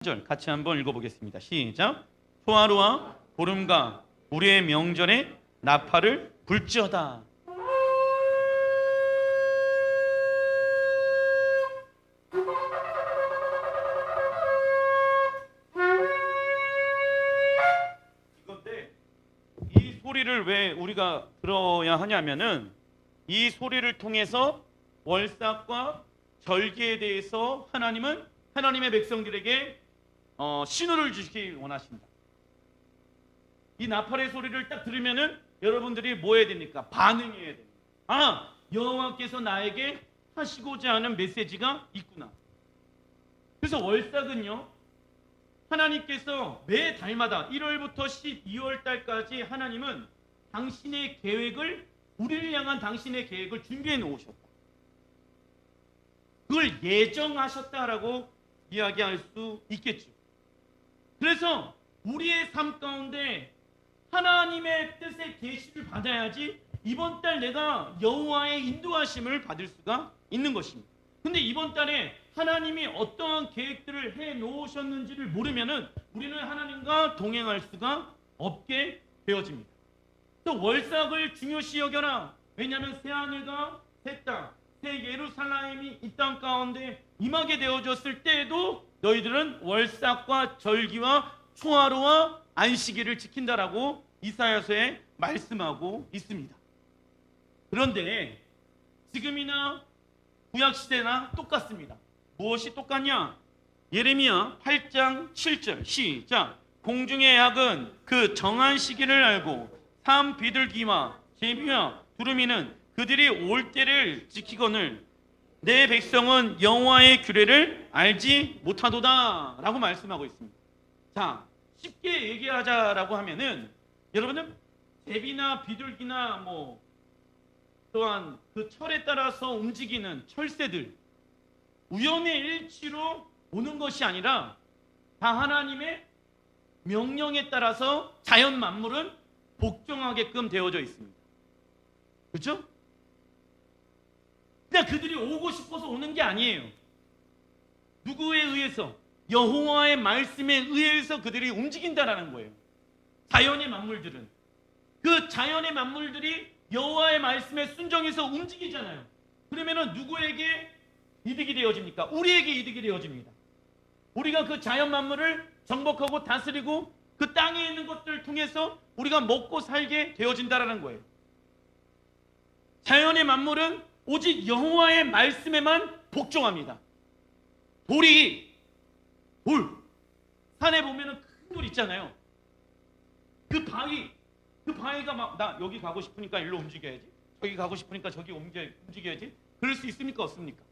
3절 같이 한번 읽어보겠습니다. 시작. 초하루와 보름과 우리의 명절에 나팔을 불지어다. 이건데 이 소리를 왜 우리가 들어야 하냐면은 이 소리를 통해서 월삭과 절기에 대해서 하나님은 하나님의 백성들에게 신호를 주시기 원하십니다. 이 나팔의 소리를 딱 들으면은 여러분들이 뭐 해야 됩니까? 반응해야 됩니다. 아, 여호와께서 나에게 하시고자 하는 메시지가 있구나. 그래서 월삭은요, 하나님께서 매 달마다 1월부터 12월 달까지 하나님은 당신의 계획을, 우리를 향한 당신의 계획을 준비해 놓으셨다. 그걸 예정하셨다라고 이야기할 수 있겠죠. 그래서 우리의 삶 가운데 하나님의 뜻의 계시를 받아야지 이번 달 내가 여호와의 인도하심을 받을 수가 있는 것입니다. 근데 이번 달에 하나님이 어떠한 계획들을 해 놓으셨는지를 모르면은 우리는 하나님과 동행할 수가 없게 되어집니다. 또 월삭을 중요시 여겨라. 왜냐하면 새 하늘과 새 땅, 새 예루살렘이 이 땅 가운데 임하게 되어졌을 때에도 너희들은 월삭과 절기와 초하루와 안식일을 지킨다라고 이사야서에 말씀하고 있습니다. 그런데 지금이나 구약시대나 똑같습니다. 무엇이 똑같냐? 예레미야 8장 7절 시작. 공중의 약은 그 정한 시기를 알고 삼 비둘기와 제비와 두루미는 그들이 올 때를 지키거늘 내 백성은 여호와의 규례를 알지 못하도다 라고 말씀하고 있습니다. 자, 쉽게 얘기하자라고 하면은 여러분은 제비나 비둘기나 또한 그 철에 따라서 움직이는 철새들 우연의 일치로 오는 것이 아니라 다 하나님의 명령에 따라서 자연 만물은 복종하게끔 되어져 있습니다. 그렇죠? 그냥 그들이 오고 싶어서 오는 게 아니에요. 누구에 의해서? 여호와의 말씀에 의해서 그들이 움직인다라는 거예요. 자연의 만물들은 그 자연의 만물들이 여호와의 말씀에 순종해서 움직이잖아요. 그러면은 누구에게 이득이 되어집니까? 우리에게 이득이 되어집니다. 우리가 그 자연 만물을 정복하고 다스리고 그 땅에 있는 것들을 통해서 우리가 먹고 살게 되어진다라는 거예요. 자연의 만물은 오직 여호와의 말씀에만 복종합니다. 돌 산에 보면은 큰 돌 있잖아요. 그 바위가 막 나 여기 가고 싶으니까 일로 움직여야지, 저기 가고 싶으니까 저기 움직여야지, 그럴 수 있습니까? 없습니까?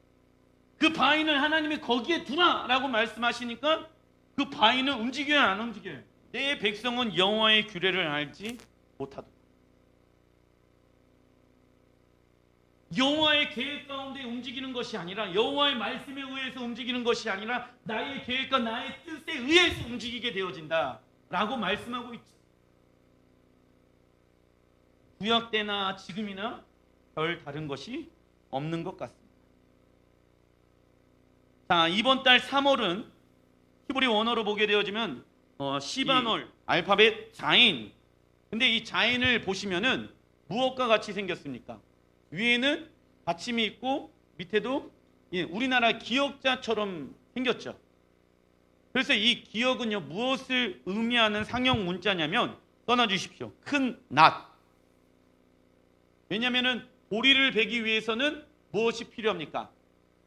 그 바위는 하나님이 거기에 두라라고 말씀하시니까 그 바위는 움직여야 안 움직여요? 내 백성은 여호와의 규례를 알지 못하도다. 여호와의 계획 가운데 움직이는 것이 아니라, 여호와의 말씀에 의해서 움직이는 것이 아니라 나의 계획과 나의 뜻에 의해서 움직이게 되어진다 라고 말씀하고 있죠. 구약 때나 지금이나 별 다른 것이 없는 것 같습니다. 자, 이번 달 3월은 히브리 원어로 보게 되어지면 시바놀 알파벳 자인. 근데 이 자인을 보시면은 무엇과 같이 생겼습니까? 위에는 받침이 있고 밑에도 우리나라 기역자처럼 생겼죠. 그래서 이 기역은요, 무엇을 의미하는 상형 문자냐면, 떠나주십시오, 큰 낫. 왜냐하면 보리를 베기 위해서는 무엇이 필요합니까?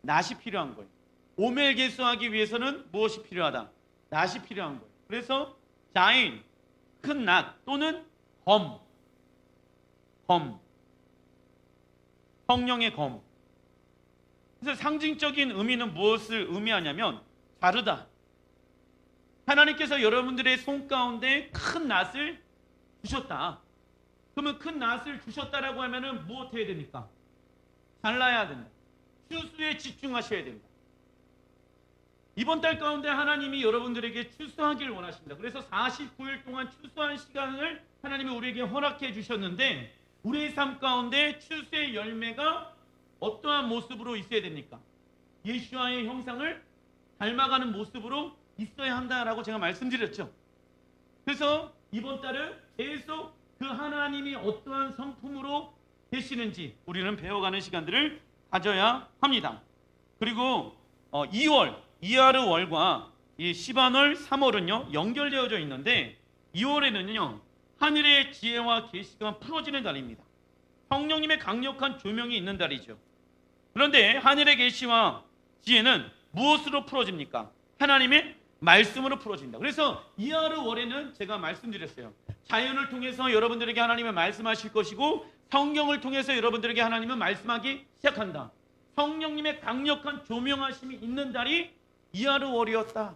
낫이 필요한 거예요. 오멜개수하기 위해서는 무엇이 필요하다? 낫이 필요한 거예요. 그래서 자인, 큰 낫 또는 검, 성령의 검. 그래서 상징적인 의미는 무엇을 의미하냐면 자르다. 하나님께서 여러분들의 손 가운데 큰 낫을 주셨다. 그러면 큰 낫을 주셨다라고 하면은 무엇 해야 됩니까? 잘라야 된다. 추수에 집중하셔야 됩니다. 이번 달 가운데 하나님이 여러분들에게 추수하길 원하십니다. 그래서 49일 동안 추수한 시간을 하나님이 우리에게 허락해 주셨는데, 우리의 삶 가운데 추수의 열매가 어떠한 모습으로 있어야 됩니까? 예수와의 형상을 닮아가는 모습으로 있어야 한다라고 제가 말씀드렸죠. 그래서 이번 달은 계속 그 하나님이 어떠한 성품으로 계시는지 우리는 배워가는 시간들을 가져야 합니다. 그리고 2월, 이하르월과 이 시반월, 3월은요 연결되어져 있는데 2월에는요 하늘의 지혜와 계시가 풀어지는 달입니다. 성령님의 강력한 조명이 있는 달이죠. 그런데 하늘의 계시와 지혜는 무엇으로 풀어집니까? 하나님의 말씀으로 풀어진다. 그래서 이하르월에는 제가 말씀드렸어요. 자연을 통해서 여러분들에게 하나님은 말씀하실 것이고 성경을 통해서 여러분들에게 하나님은 말씀하기 시작한다. 성령님의 강력한 조명하심이 있는 달이 이하르월이었다.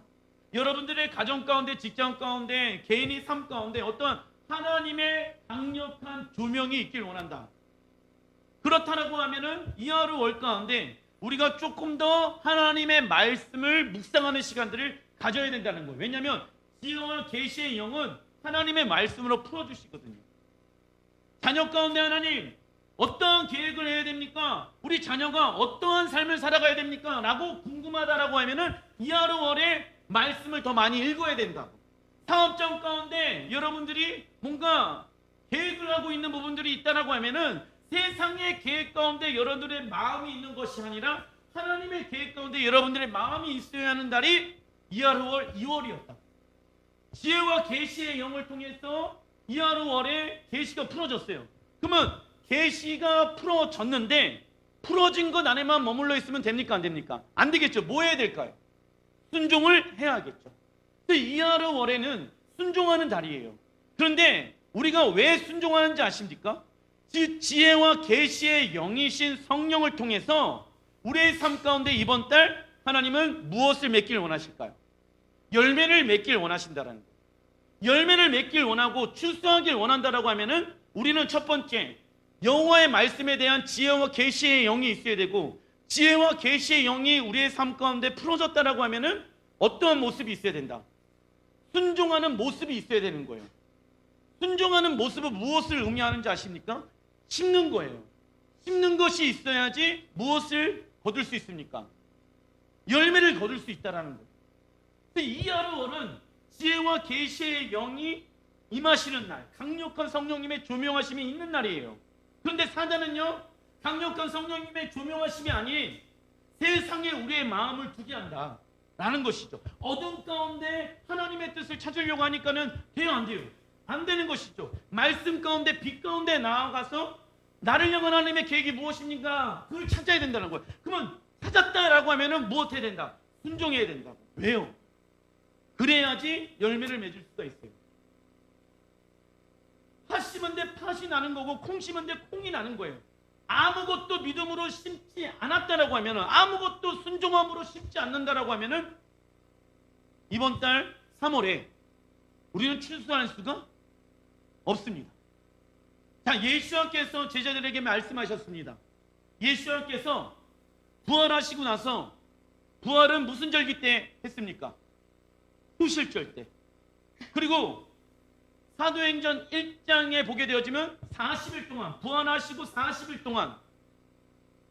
여러분들의 가정 가운데, 직장 가운데, 개인의 삶 가운데 어떤 하나님의 강력한 조명이 있길 원한다. 그렇다라고 하면은 이하르월 가운데 우리가 조금 더 하나님의 말씀을 묵상하는 시간들을 가져야 된다는 거예요. 왜냐하면 지혜와 계시의 영은 하나님의 말씀으로 풀어주시거든요. 자녀 가운데 하나님 어떠한 계획을 해야 됩니까? 우리 자녀가 어떠한 삶을 살아가야 됩니까? 라고 궁금하다라고 하면은 이하르월에 말씀을 더 많이 읽어야 된다고. 사업장 가운데 여러분들이 뭔가 계획을 하고 있는 부분들이 있다라고 하면은 세상의 계획 가운데 여러분들의 마음이 있는 것이 아니라 하나님의 계획 가운데 여러분들의 마음이 있어야 하는 달이 이하르월 2월이었다. 지혜와 계시의 영을 통해서 이하르월에 계시가 풀어졌어요. 그러면 계시가 풀어졌는데 풀어진 것 안에만 머물러 있으면 됩니까? 안 됩니까? 안 되겠죠. 뭐 해야 될까요? 순종을 해야겠죠. 이하르월에는 순종하는 달이에요. 그런데 우리가 왜 순종하는지 아십니까? 지혜와 계시의 영이신 성령을 통해서 우리의 삶 가운데 이번 달 하나님은 무엇을 맺길 원하실까요? 열매를 맺길 원하신다라는 거예요. 열매를 맺길 원하고 출소하길 원한다라고 하면은 우리는 첫 번째 여호와의 말씀에 대한 지혜와 계시의 영이 있어야 되고, 지혜와 계시의 영이 우리의 삶 가운데 풀어졌다라고 하면은 어떠한 모습이 있어야 된다? 순종하는 모습이 있어야 되는 거예요. 순종하는 모습은 무엇을 의미하는지 아십니까? 심는 거예요. 심는 것이 있어야지 무엇을 거둘 수 있습니까? 열매를 거둘 수 있다라는 거예요. 이하르월은 지혜와 계시의 영이 임하시는 날, 강력한 성령님의 조명하심이 있는 날이에요. 그런데 사단은요, 강력한 성령님의 조명하심이 아닌 세상에 우리의 마음을 두게 한다 라는 것이죠. 어둠 가운데 하나님의 뜻을 찾으려고 하니까는 돼요, 안 돼요? 안 되는 것이죠. 말씀 가운데, 빛 가운데 나아가서 나를 향한 하나님의 계획이 무엇입니까? 그걸 찾아야 된다는 거예요. 그러면 찾았다라고 하면은 무엇 해야 된다? 순종해야 된다고. 왜요? 그래야지 열매를 맺을 수가 있어요. 팥 심은데 팥이 나는 거고 콩 심은데 콩이 나는 거예요. 아무것도 믿음으로 심지 않았다라고 하면은, 아무것도 순종함으로 심지 않는다라고 하면은 이번 달 3월에 우리는 출소할 수가 없습니다. 자, 예수님께서 제자들에게 말씀하셨습니다. 예수님께서 부활하시고 나서, 부활은 무슨 절기 때 했습니까? 후실절 때. 그리고 사도행전 1장에 보게 되어지면 40일 동안, 부활하시고 40일 동안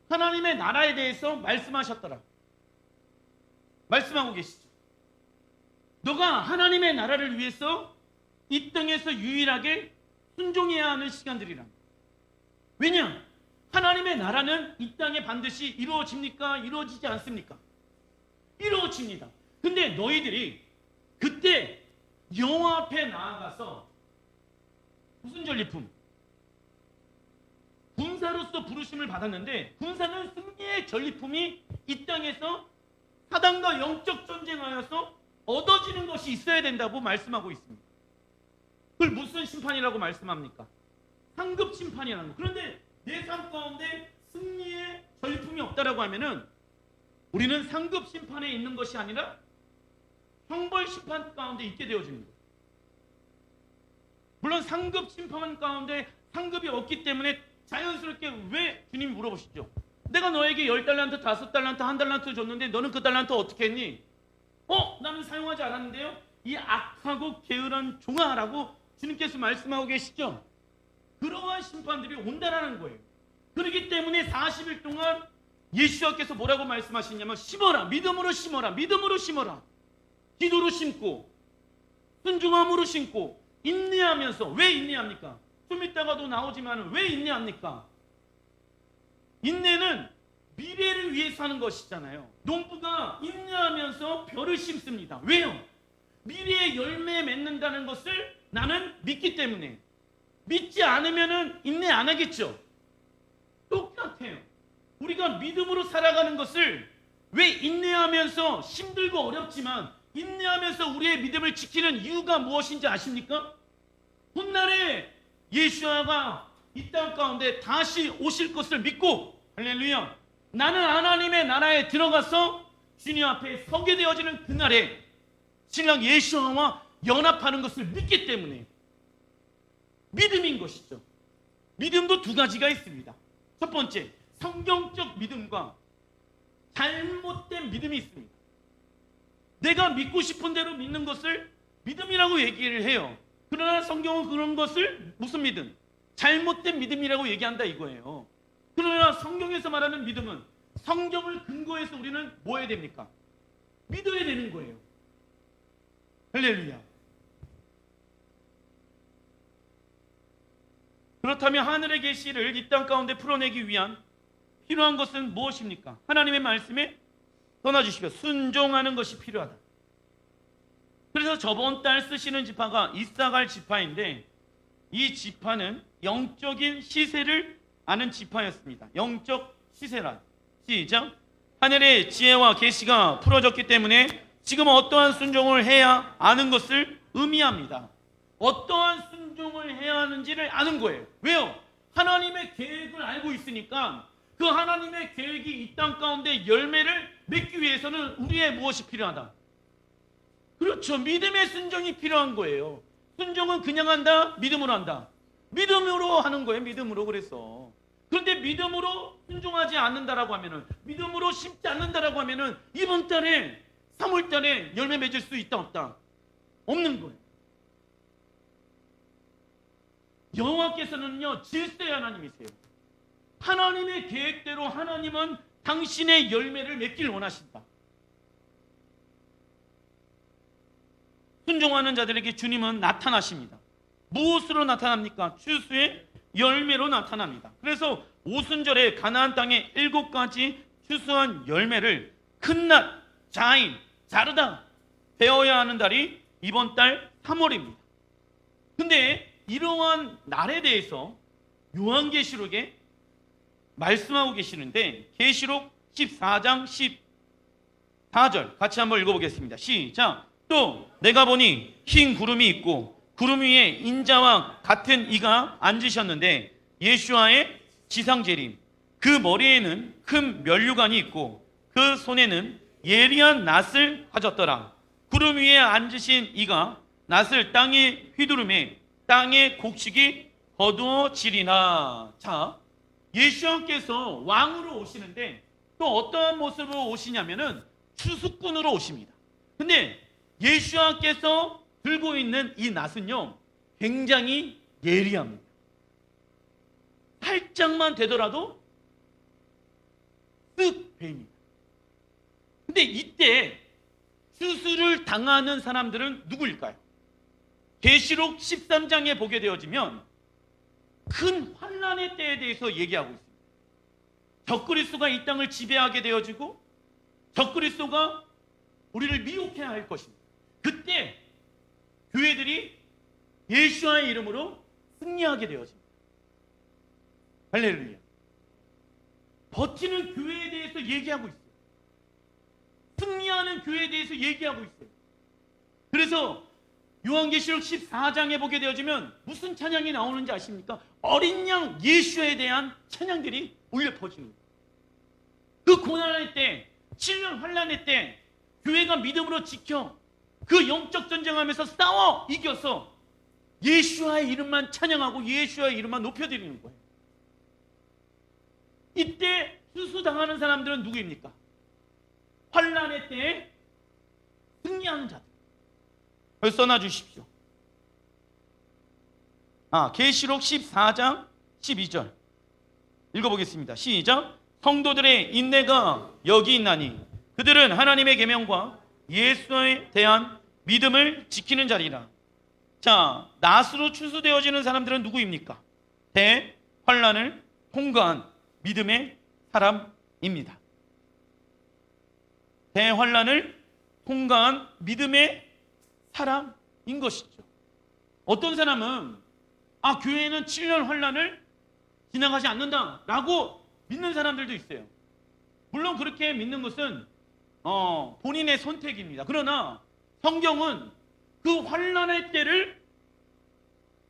하나님의 나라에 대해서 말씀하셨더라. 말씀하고 계시죠. 너가 하나님의 나라를 위해서 이 땅에서 유일하게 순종해야 하는 시간들이란. 왜냐? 하나님의 나라는 이 땅에 반드시 이루어집니까? 이루어지지 않습니까? 이루어집니다. 근데 너희들이 그때 여호와 앞에 나아가서 무슨 전리품? 군사로서 부르심을 받았는데, 군사는 승리의 전리품이 이 땅에서 사단과 영적 전쟁하여서 얻어지는 것이 있어야 된다고 말씀하고 있습니다. 그걸 무슨 심판이라고 말씀합니까? 상급 심판이라는 거. 그런데 내 삶 가운데 승리의 전리품이 없다라고 하면은 우리는 상급 심판에 있는 것이 아니라 형벌 심판 가운데 있게 되어집니다. 물론 상급 심판 가운데 상급이 없기 때문에 자연스럽게 왜 주님이 물어보시죠? 내가 너에게 10달란트, 5달란트, 1달란트 줬는데 너는 그 달란트 어떻게 했니? 나는 사용하지 않았는데요. 이 악하고 게으른 종아라고 주님께서 말씀하고 계시죠. 그러한 심판들이 온다라는 거예요. 그렇기 때문에 40일 동안 예수님께서 뭐라고 말씀하시냐면, 심어라, 믿음으로 심어라, 믿음으로 심어라. 기도로 심고 순종함으로 심고 인내하면서. 왜 인내합니까? 좀 있다가도 나오지만 왜 인내합니까? 인내는 미래를 위해서 하는 것이잖아요. 농부가 인내하면서 벼를 심습니다. 왜요? 미래의 열매 맺는다는 것을 나는 믿기 때문에. 믿지 않으면 인내 안 하겠죠. 똑같아요. 우리가 믿음으로 살아가는 것을 왜 인내하면서 힘들고 어렵지만 인내하면서 우리의 믿음을 지키는 이유가 무엇인지 아십니까? 훗날에 예수아가 이 땅 가운데 다시 오실 것을 믿고, 할렐루야, 나는 하나님의 나라에 들어가서 주님 앞에 서게 되어지는 그날에 신랑 예수아와 연합하는 것을 믿기 때문에 믿음인 것이죠. 믿음도 두 가지가 있습니다. 첫 번째, 성경적 믿음과 잘못된 믿음이 있습니다. 내가 믿고 싶은 대로 믿는 것을 믿음이라고 얘기를 해요. 그러나 성경은 그런 것을 무슨 믿음? 잘못된 믿음이라고 얘기한다 이거예요. 그러나 성경에서 말하는 믿음은 성경을 근거해서 우리는 뭐 해야 됩니까? 믿어야 되는 거예요. 할렐루야. 그렇다면 하늘의 계시를 이 땅 가운데 풀어내기 위한 필요한 것은 무엇입니까? 하나님의 말씀에 떠나주시고 순종하는 것이 필요하다. 그래서 저번 달 쓰시는 지파가 이사갈 지파인데, 이 지파는 영적인 시세를 아는 지파였습니다. 영적 시세란, 시작, 하늘의 지혜와 계시가 풀어졌기 때문에 지금 어떠한 순종을 해야 아는 것을 의미합니다. 어떠한 순종을 해야 하는지를 아는 거예요. 왜요? 하나님의 계획을 알고 있으니까 그 하나님의 계획이 이 땅 가운데 열매를 맺기 위해서는 우리의 무엇이 필요하다? 그렇죠. 믿음의 순종이 필요한 거예요. 순종은 그냥 한다? 믿음으로 한다? 믿음으로 하는 거예요. 믿음으로. 그래서 그런데 믿음으로 순종하지 않는다라고 하면은, 믿음으로 심지 않는다라고 하면은 이번 달에 3월 달에 열매 맺을 수 있다 없다? 없는 거예요. 여호와께서는요 질서의 하나님이세요. 하나님의 계획대로 하나님은 당신의 열매를 맺기를 원하신다. 순종하는 자들에게 주님은 나타나십니다. 무엇으로 나타납니까? 추수의 열매로 나타납니다. 그래서 오순절에 가나안 땅에 7가지 추수한 열매를 큰낫, 자인, 자르다 베어야 하는 달이 이번 달 3월입니다. 근데 이러한 날에 대해서 요한계시록에 말씀하고 계시는데, 계시록 14장 14절 같이 한번 읽어보겠습니다. 시작. 또 내가 보니 흰 구름이 있고 구름 위에 인자와 같은 이가 앉으셨는데 예수와의 지상재림, 그 머리에는 큰 면류관이 있고 그 손에는 예리한 낫을 가졌더라. 구름 위에 앉으신 이가 낫을 땅에 휘두르매 땅의 곡식이 거두어지리나. 자, 예수님께서 왕으로 오시는데 또 어떠한 모습으로 오시냐면은 추수꾼으로 오십니다. 근데 예수님께서 들고 있는 이 낫은요 굉장히 예리합니다. 살짝만 되더라도 쓱 베입니다. 근데 이때 추수를 당하는 사람들은 누구일까요? 계시록 13장에 보게 되어지면 큰 환난의 때에 대해서 얘기하고 있습니다. 적그리스도가 이 땅을 지배하게 되어지고 적그리스도가 우리를 미혹해야 할 것입니다. 그때 교회들이 예수와의 이름으로 승리하게 되어집니다. 할렐루야. 버티는 교회에 대해서 얘기하고 있어요. 승리하는 교회에 대해서 얘기하고 있어요. 그래서 요한계시록 14장에 보게 되어지면 무슨 찬양이 나오는지 아십니까? 어린 양 예수에 대한 찬양들이 울려 퍼지는 거예요. 그 고난의 때, 7년 환난의 때 교회가 믿음으로 지켜 그 영적 전쟁하면서 싸워 이겨서 예수와의 이름만 찬양하고 예수와의 이름만 높여드리는 거예요. 이때 수수당하는 사람들은 누구입니까? 환난의 때에 승리하는 자들. 써놔 주십시오. 계시록 14장 12절 읽어보겠습니다. 시작. 성도들의 인내가 여기 있나니 그들은 하나님의 계명과 예수에 대한 믿음을 지키는 자리라. 자, 낫으로 추수되어지는 사람들은 누구입니까? 대환란을 통과한 믿음의 사람입니다. 대환란을 통과한 믿음의 사람인 것이죠. 어떤 사람은 교회는 7년 환란을 지나가지 않는다라고 믿는 사람들도 있어요. 물론 그렇게 믿는 것은 본인의 선택입니다. 그러나 성경은 그 환란의 때를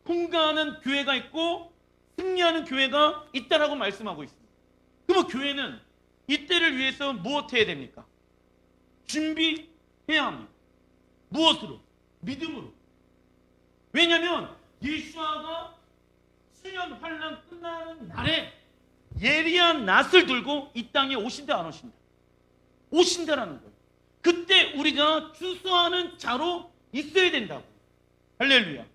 통과하는 교회가 있고 승리하는 교회가 있다라고 말씀하고 있습니다. 그럼 교회는 이 때를 위해서 무엇해야 됩니까? 준비해야 합니다. 무엇으로? 믿음으로. 왜냐하면 예수아가 7년 환란 끝나는 날에 예리한 낫을 들고 이 땅에 오신다 안 오신다? 오신다라는 거예요. 그때 우리가 추수하는 자로 있어야 된다고. 할렐루야.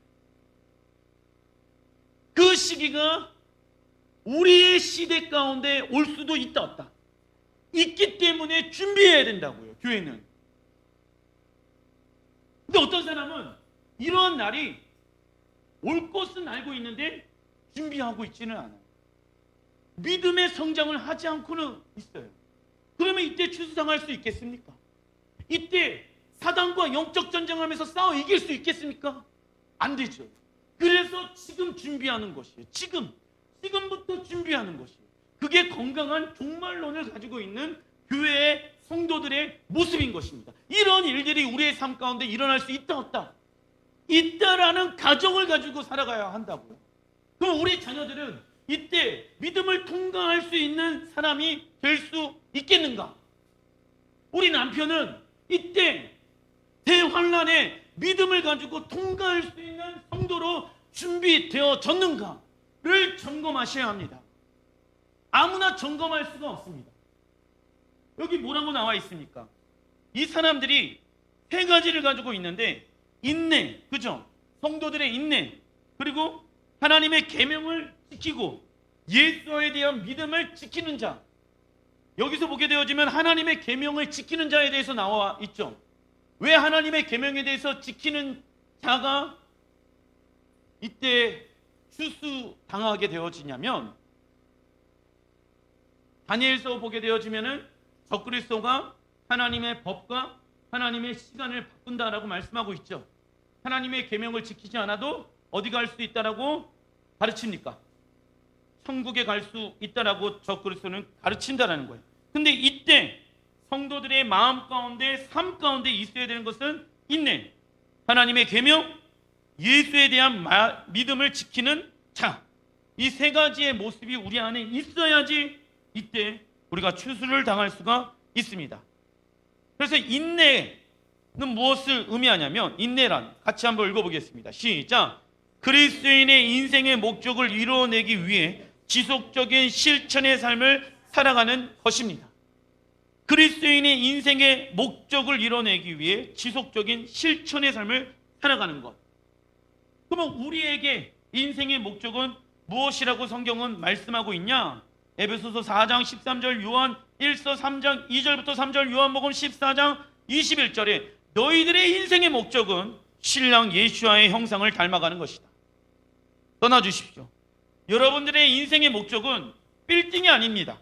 그 시기가 우리의 시대 가운데 올 수도 있다 없다. 있기 때문에 준비해야 된다고요. 교회는. 근데 어떤 사람은 이러한 날이 올 것은 알고 있는데 준비하고 있지는 않아요. 믿음의 성장을 하지 않고는 있어요. 그러면 이때 추수당할 수 있겠습니까? 이때 사단과 영적 전쟁하면서 싸워 이길 수 있겠습니까? 안 되죠. 그래서 지금 준비하는 것이에요. 지금부터 준비하는 것이에요. 그게 건강한 종말론을 가지고 있는 교회의 성도들의 모습인 것입니다. 이런 일들이 우리의 삶 가운데 일어날 수 있다 없다? 있다라는 가정을 가지고 살아가야 한다고요. 그럼 우리 자녀들은 이때 믿음을 통과할 수 있는 사람이 될 수 있겠는가? 우리 남편은 이때 대환란에 믿음을 가지고 통과할 수 있는 성도로 준비되어졌는가를 점검하셔야 합니다. 아무나 점검할 수가 없습니다. 여기 뭐라고 나와 있습니까? 이 사람들이 세 가지를 가지고 있는데 인내, 그죠? 성도들의 인내, 그리고 하나님의 계명을 지키고 예수에 대한 믿음을 지키는 자. 여기서 보게 되어지면 하나님의 계명을 지키는 자에 대해서 나와 있죠. 왜 하나님의 계명에 대해서 지키는 자가 이때 추수당하게 되어지냐면 다니엘서 보게 되어지면은 적그리스도가 하나님의 법과 하나님의 시간을 바꾼다라고 말씀하고 있죠. 하나님의 계명을 지키지 않아도 어디 갈 수 있다라고 가르칩니까? 천국에 갈 수 있다라고 적그리스도는 가르친다라는 거예요. 근데 이때 성도들의 마음 가운데 삶 가운데 있어야 되는 것은 인내, 하나님의 계명, 예수에 대한 믿음을 지키는 자. 이 세 가지의 모습이 우리 안에 있어야지 이때 우리가 추수를 당할 수가 있습니다. 그래서 인내는 무엇을 의미하냐면 인내란 같이 한번 읽어보겠습니다. 시작. 그리스도인의 인생의 목적을 이루어내기 위해 지속적인 실천의 삶을 살아가는 것입니다. 그리스도인의 인생의 목적을 이뤄내기 위해 지속적인 실천의 삶을 살아가는 것. 그러면 우리에게 인생의 목적은 무엇이라고 성경은 말씀하고 있냐? 에베소서 4장 13절, 요한 1서 3장 2절부터 3절, 요한복음 14장 21절에 너희들의 인생의 목적은 신랑 예수와의 형상을 닮아가는 것이다. 떠나주십시오. 여러분들의 인생의 목적은 빌딩이 아닙니다.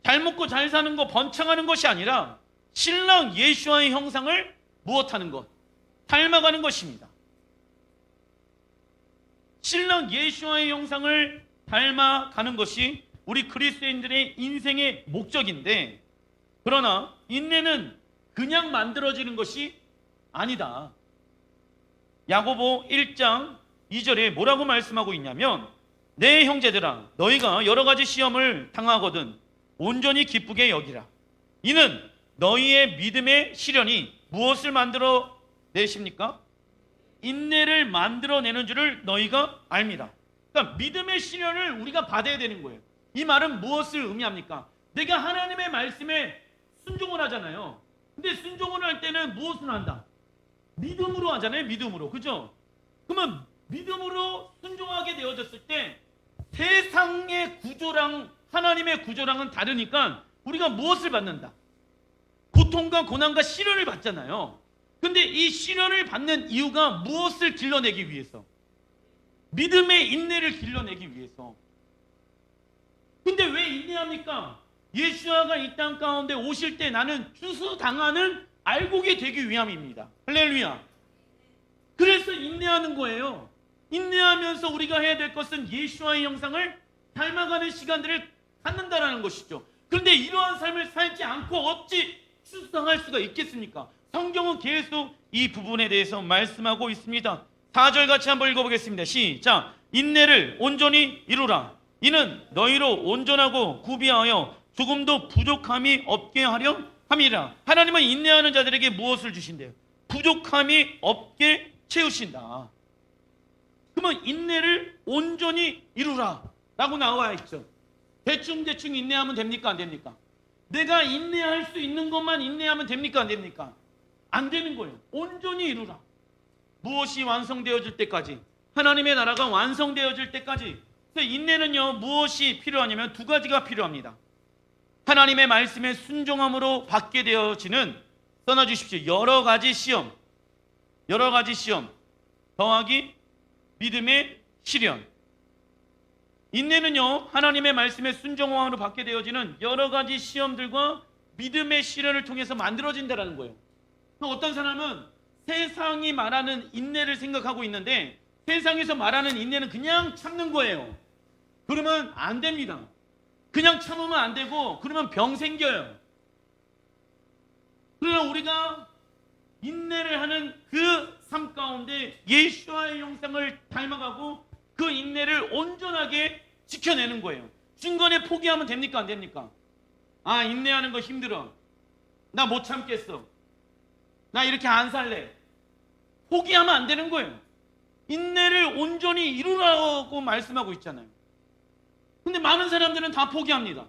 잘 먹고 잘 사는 거 번창하는 것이 아니라 신랑 예수와의 형상을 무엇하는 것? 닮아가는 것입니다. 신랑 예수와의 형상을 닮아가는 것이 우리 그리스도인들의 인생의 목적인데, 그러나 인내는 그냥 만들어지는 것이 아니다. 야고보 1장 2절에 뭐라고 말씀하고 있냐면 내 형제들아 너희가 여러 가지 시험을 당하거든 온전히 기쁘게 여기라. 이는 너희의 믿음의 시련이 무엇을 만들어 내십니까? 인내를 만들어내는 줄을 너희가 알미라. 그러니까 믿음의 시련을 우리가 받아야 되는 거예요. 이 말은 무엇을 의미합니까? 내가 하나님의 말씀에 순종을 하잖아요. 근데 순종을 할 때는 무엇을 한다? 믿음으로 하잖아요. 믿음으로. 그죠? 그러면 믿음으로 순종하게 되어졌을 때 세상의 구조랑 하나님의 구조랑은 다르니까 우리가 무엇을 받는다? 고통과 고난과 시련을 받잖아요. 근데 이 시련을 받는 이유가 무엇을 길러내기 위해서? 믿음의 인내를 길러내기 위해서. 근데 왜 인내합니까? 예수아가 이 땅 가운데 오실 때 나는 추수당하는 알곡이 되기 위함입니다. 할렐루야. 그래서 인내하는 거예요. 인내하면서 우리가 해야 될 것은 예수아의 형상을 닮아가는 시간들을 갖는다라는 것이죠. 그런데 이러한 삶을 살지 않고 어찌 추수당할 수가 있겠습니까? 성경은 계속 이 부분에 대해서 말씀하고 있습니다. 4절 같이 한번 읽어보겠습니다. 시작. 인내를 온전히 이루라. 이는 너희로 온전하고 구비하여 조금도 부족함이 없게 하려 함이라. 하나님은 인내하는 자들에게 무엇을 주신대요? 부족함이 없게 채우신다. 그러면 인내를 온전히 이루라 라고 나와 있죠. 대충 인내하면 됩니까? 안 됩니까? 내가 인내할 수 있는 것만 인내하면 됩니까? 안 됩니까? 안 되는 거예요. 온전히 이루라. 무엇이 완성되어질 때까지, 하나님의 나라가 완성되어질 때까지. 그래서 인내는요, 무엇이 필요하냐면 두 가지가 필요합니다. 하나님의 말씀에 순종함으로 받게 되어지는, 써놔주십시오, 여러 가지 시험 더하기 믿음의 시련. 인내는요, 하나님의 말씀에 순종함으로 받게 되어지는 여러 가지 시험들과 믿음의 시련을 통해서 만들어진다는 거예요. 어떤 사람은 세상이 말하는 인내를 생각하고 있는데, 세상에서 말하는 인내는 그냥 참는 거예요. 그러면 안 됩니다. 그냥 참으면 안 되고, 그러면 병 생겨요. 그러나 우리가 인내를 하는 그 삶 가운데 예수와의 형상을 닮아가고 그 인내를 온전하게 지켜내는 거예요. 중간에 포기하면 됩니까? 안 됩니까? 아, 인내하는 거 힘들어. 나 못 참겠어. 나 이렇게 안 살래. 포기하면 안 되는 거예요. 인내를 온전히 이루라고 말씀하고 있잖아요. 근데 많은 사람들은 다 포기합니다.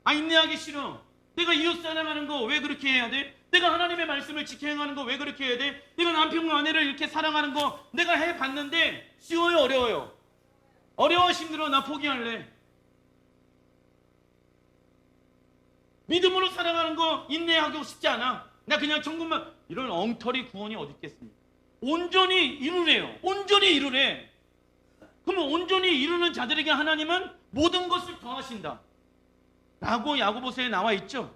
아, 인내하기 싫어. 내가 이웃 사랑하는 거 왜 그렇게 해야 돼? 내가 하나님의 말씀을 지켜 행하는 거 왜 그렇게 해야 돼? 내가 남편과 아내를 이렇게 사랑하는 거 내가 해봤는데 쉬워요? 어려워요? 어려워? 힘들어? 나 포기할래. 믿음으로 살아가는 거 인내하고 싶지 않아. 나 그냥 천국만. 이런 엉터리 구원이 어디 있겠습니까? 온전히 이루래요. 온전히 이루래. 그러면 온전히 이루는 자들에게 하나님은 모든 것을 더하신다 라고 야고보서에 나와 있죠.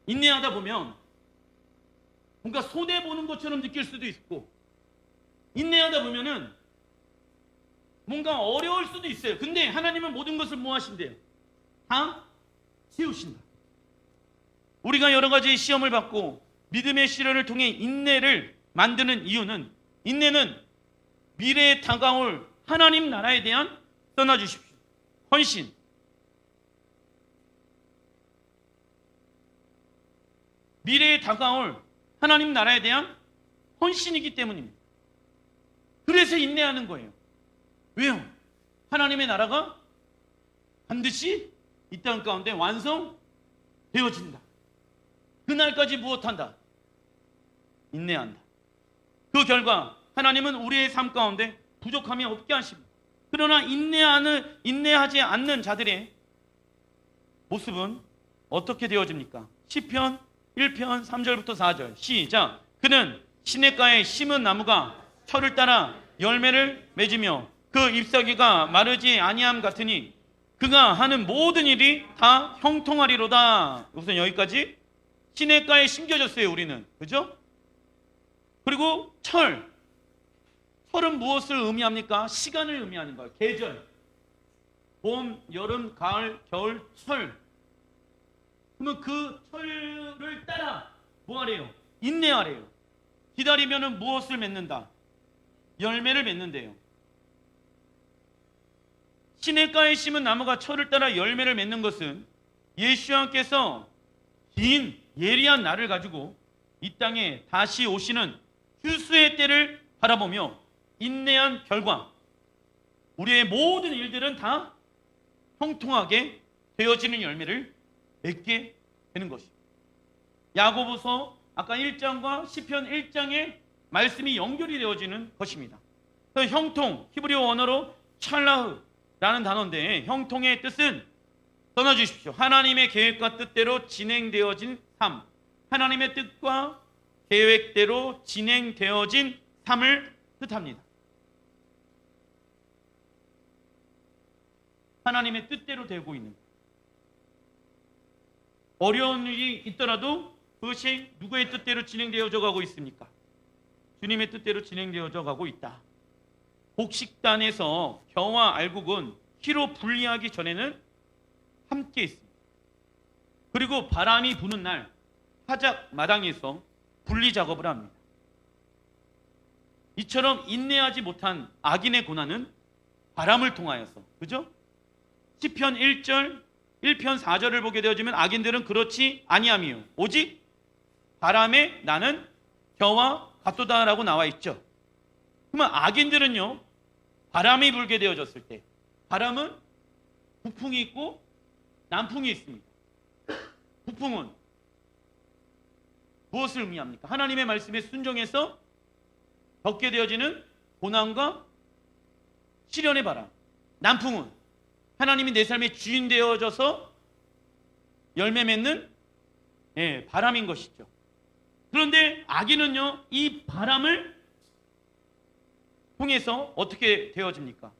인내하다 보면 뭔가 손해보는 것처럼 느낄 수도 있고, 인내하다 보면은 뭔가 어려울 수도 있어요. 근데 하나님은 모든 것을 뭐 하신대요? 다 채우신다. 우리가 여러 가지 시험을 받고 믿음의 시련을 통해 인내를 만드는 이유는, 인내는 미래에 다가올 하나님 나라에 대한, 떠나주십시오, 헌신. 미래에 다가올 하나님 나라에 대한 헌신이기 때문입니다. 그래서 인내하는 거예요. 왜요? 하나님의 나라가 반드시 이 땅 가운데 완성되어진다. 그날까지 무엇한다? 인내한다. 그 결과 하나님은 우리의 삶 가운데 부족함이 없게 하십니다. 그러나 인내하지 않는 자들의 모습은 어떻게 되어집니까? 시편 1편 3절부터 4절 시작. 그는 시냇가에 심은 나무가 철을 따라 열매를 맺으며 그 잎사귀가 마르지 아니함 같으니 그가 하는 모든 일이 다 형통하리로다. 우선 여기까지 시냇가에 심겨졌어요, 우리는. 그죠? 그리고 철은 무엇을 의미합니까? 시간을 의미하는 거예요. 계절. 봄, 여름, 가을, 겨울, 철. 그러면 그 철을 따라 뭐 하래요? 인내하래요. 기다리면은 무엇을 맺는다? 열매를 맺는데요. 시냇가에 심은 나무가 철을 따라 열매를 맺는 것은 예수님께서 긴 예리한 날을 가지고 이 땅에 다시 오시는 휴수의 때를 바라보며 인내한 결과 우리의 모든 일들은 다 형통하게 되어지는 열매를 맺게 되는 것입니다. 야고보서 아까 1장과 시편 1장의 말씀이 연결이 되어지는 것입니다. 그래서 형통, 히브리어 언어로 찰라흐라는 단어인데, 형통의 뜻은 떠나주십시오. 하나님의 계획과 뜻대로 진행되어진 삶, 하나님의 뜻과 계획대로 진행되어진 삶을 뜻합니다. 하나님의 뜻대로 되고 있는 것. 어려운 일이 있더라도 그것이 누구의 뜻대로 진행되어져 가고 있습니까? 주님의 뜻대로 진행되어져 가고 있다. 곡식단에서 겨와 알곡은 키로 분리하기 전에는 함께 있습니다. 그리고 바람이 부는 날 화작 마당에서 분리 작업을 합니다. 이처럼 인내하지 못한 악인의 고난은 바람을 통하여서, 그죠? 시편 1편 4절을 보게 되어지면 악인들은 그렇지 아니함이요 오직 바람에 나는 겨와 같도다라고 나와 있죠. 그러면 악인들은요, 바람이 불게 되어졌을 때, 바람은 북풍이 있고 남풍이 있습니다. 북풍은 무엇을 의미합니까? 하나님의 말씀에 순종해서 겪게 되어지는 고난과 시련의 바람. 남풍은 하나님이 내 삶의 주인 되어져서 열매 맺는 바람인 것이죠. 그런데 악인은요, 이 바람을 통해서 어떻게 되어집니까?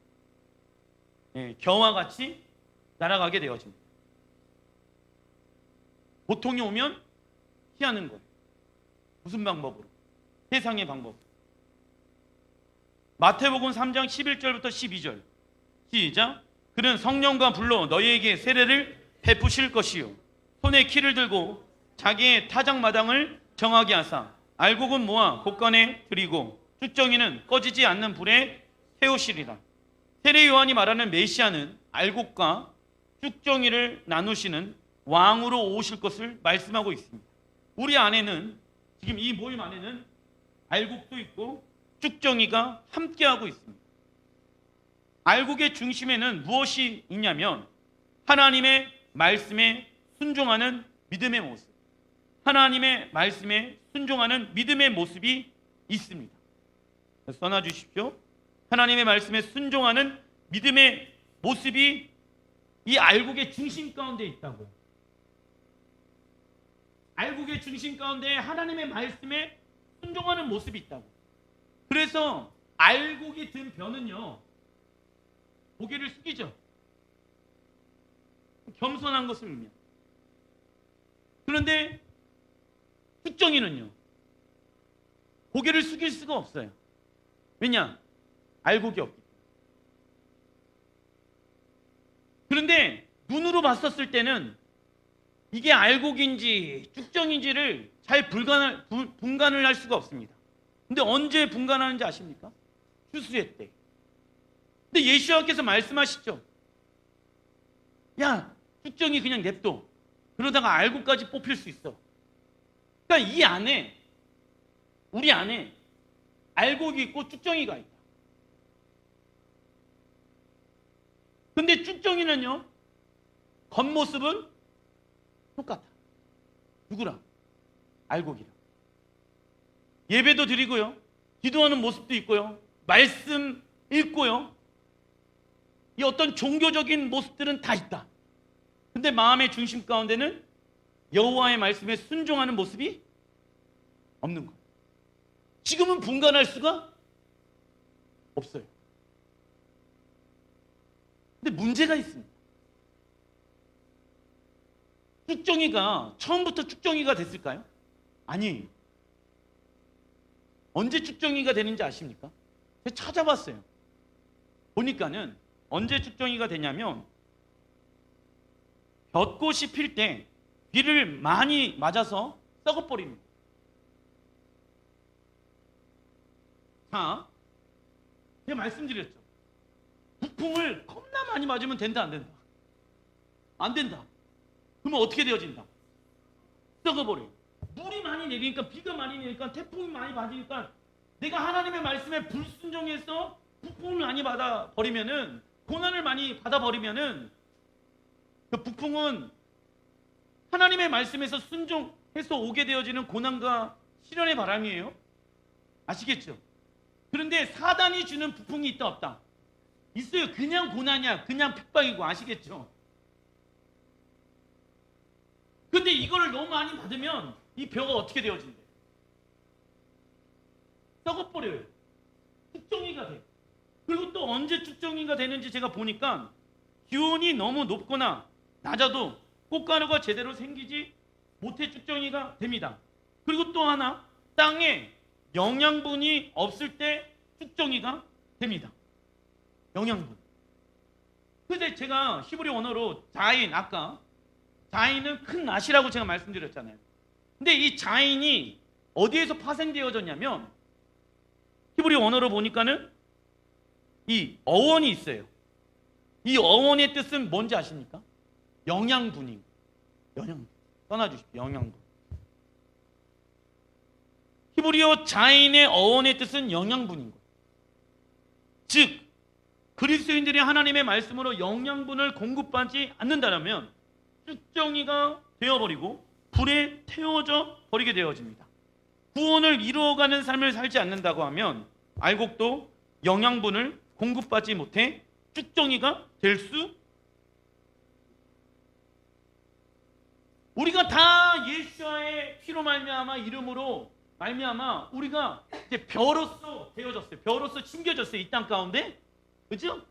겨와 같이 날아가게 되어집니다. 고통이 오면 피하는 거예요. 무슨 방법으로? 세상의 방법. 마태복음 3장 11절부터 12절 시작. 그는 성령과 불로 너희에게 세례를 베푸실 것이요 손에 키를 들고 자기의 타작마당을 정하게 하사 알곡은 모아 곳간에 들이고 쭉정이는 꺼지지 않는 불에 태우시리라. 세례 요한이 말하는 메시아는 알곡과 쭉정이를 나누시는 왕으로 오실 것을 말씀하고 있습니다. 우리 안에는, 지금 이 모임 안에는 알곡도 있고 쭉정이가 함께하고 있습니다. 알곡의 중심에는 무엇이 있냐면 하나님의 말씀에 순종하는 믿음의 모습, 하나님의 말씀에 순종하는 믿음의 모습이 있습니다. 써놔주십시오. 하나님의 말씀에 순종하는 믿음의 모습이 이 알곡의 중심 가운데 있다고요. 알곡의 중심 가운데 하나님의 말씀에 순종하는 모습이 있다고. 그래서 알곡이 든 벼는요, 고개를 숙이죠. 겸손한 것을 의미합니다. 그런데 쭉정이는요, 고개를 숙일 수가 없어요. 왜냐? 알곡이 없기 때문에. 그런데 눈으로 봤었을 때는 이게 알곡인지 쭉정인지를 잘 분간을 할 수가 없습니다. 근데 언제 분간하는지 아십니까? 추수의 때. 근데 예수님께서 말씀하시죠. 야, 쭉정이 그냥 냅둬. 그러다가 알곡까지 뽑힐 수 있어. 그러니까 이 안에, 우리 안에 알곡이 있고 쭉정이가 있다. 근데 쭉정이는요, 겉모습은 똑같아. 누구랑? 알곡이랑. 예배도 드리고요, 기도하는 모습도 있고요, 말씀 읽고요, 이 어떤 종교적인 모습들은 다 있다. 근데 마음의 중심 가운데는 여호와의 말씀에 순종하는 모습이 없는 거예요. 지금은 분간할 수가 없어요. 근데 문제가 있습니다. 쭉정이가 처음부터 쭉정이가 됐을까요? 아니. 언제 쭉정이가 되는지 아십니까? 제가 찾아봤어요. 보니까는 언제 쭉정이가 되냐면 벚꽃이 필 때 비를 많이 맞아서 썩어버립니다. 자, 제가 말씀드렸죠. 북풍을 겁나 많이 맞으면 된다, 안 된다? 안 된다. 그러면 어떻게 되어진다? 썩어버려요. 물이 많이 내리니까, 비가 많이 내리니까, 태풍이 많이 맞으니까 내가 하나님의 말씀에 불순종해서 북풍을 많이 받아버리면은, 고난을 많이 받아버리면은, 그 북풍은 하나님의 말씀에서 순종해서 오게 되어지는 고난과 시련의 바람이에요. 아시겠죠? 그런데 사단이 주는 북풍이 있다 없다? 있어요. 그냥 고난이야. 그냥 핍박이고. 아시겠죠? 근데 이거를 너무 많이 받으면 이 벼가 어떻게 되어진대? 썩어버려요. 축정이가 돼. 그리고 또 언제 축정이가 되는지 제가 보니까 기온이 너무 높거나 낮아도 꽃가루가 제대로 생기지 못해 축정이가 됩니다. 그리고 또 하나, 땅에 영양분이 없을 때 축정이가 됩니다. 영양분. 근데 제가 히브리 언어로 자인, 아까 자인은 큰 낫이라고 제가 말씀드렸잖아요. 근데 이 자인이 어디에서 파생되어졌냐면 히브리 언어로 보니까는 이 어원이 있어요. 이 어원의 뜻은 뭔지 아십니까? 영양분인. 영양분. 떠나주십시오. 영양분. 히브리어 자인의 어원의 뜻은 영양분인 거예요. 즉 그리스도인들이 하나님의 말씀으로 영양분을 공급받지 않는다면 쭉정이가 되어버리고 불에 태워져 버리게 되어집니다. 구원을 이루어가는 삶을 살지 않는다고 하면 알곡도 영양분을 공급받지 못해 쭉정이가 될 수, 우리가 다 예수와의 피로 말미암아 이름으로 말미암아 우리가 이제 벼로서 되어졌어요. 벼로서 심겨졌어요. 이 땅 가운데. 그죠?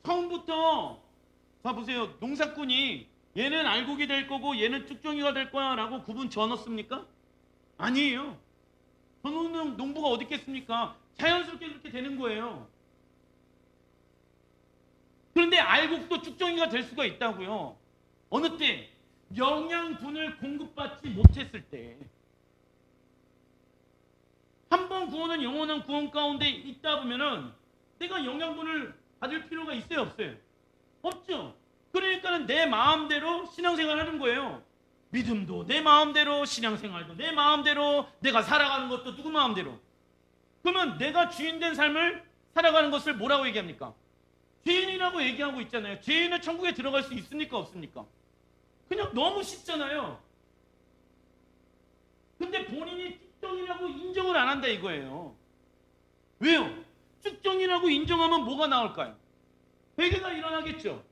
처음부터 봐보세요. 농사꾼이 얘는 알곡이 될 거고 얘는 쭉정이가 될 거야 라고 구분 지어놨습니까? 아니에요. 저는 농부가 어디 있겠습니까? 자연스럽게 그렇게 되는 거예요. 그런데 알곡도 쭉정이가 될 수가 있다고요. 어느 때? 영양분을 공급받지 못했을 때. 한 번 구원은 영원한 구원 가운데 있다 보면은 내가 영양분을 받을 필요가 있어요, 없어요? 없죠. 그러니까는 내 마음대로 신앙생활 하는 거예요. 믿음도 내 마음대로, 신앙생활도 내 마음대로, 내가 살아가는 것도 누구 마음대로. 그러면 내가 주인된 삶을 살아가는 것을 뭐라고 얘기합니까? 죄인이라고 얘기하고 있잖아요. 죄인은 천국에 들어갈 수 있습니까, 없습니까? 그냥 너무 쉽잖아요. 근데 본인이 축정이라고 인정을 안 한다 이거예요. 왜요? 축정이라고 인정하면 뭐가 나올까요? 회개가 일어나겠죠.